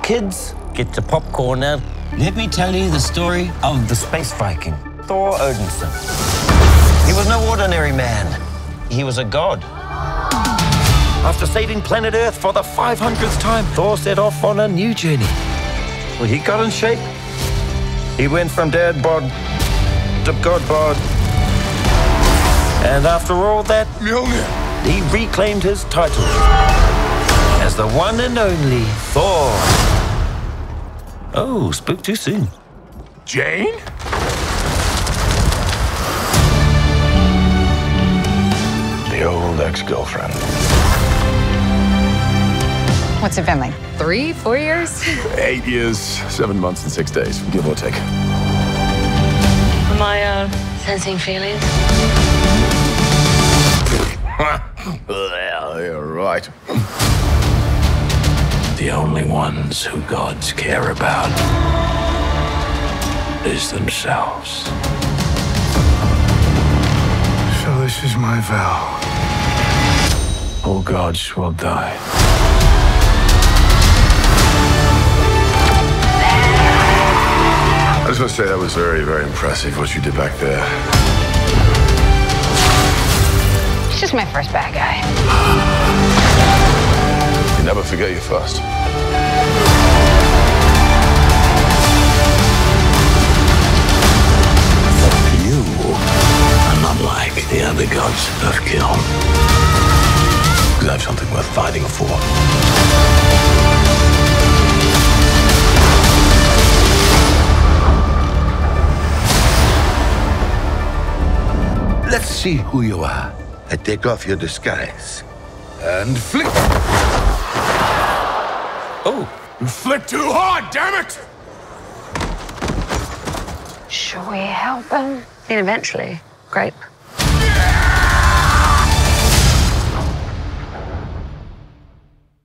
kids, get your popcorn out. Let me tell you the story of the space Viking, Thor Odinson. He was no ordinary man. He was a god. After saving planet Earth for the 500th time, Thor set off on a new journey. Well, he got in shape. He went from dad bod to god bod. And after all that, he reclaimed his title as the one and only Thor. Oh, spoke too soon. Jane? The old ex-girlfriend. What's it been, like 3, 4 years? 8 years, 7 months and 6 days, give or take. Am I sensing feelings? Well, you're right. The only ones who gods care about is themselves. So this is my vow. All gods will die. I just want to say that was very, very impressive what you did back there. He's just my first bad guy. You never forget your first. You are not like the other gods of Kiln. Because I have something worth fighting for. Let's see who you are. I take off your disguise. And flick. Oh. You flicked too hard, damn it! Should we help him? I mean, eventually. Grape.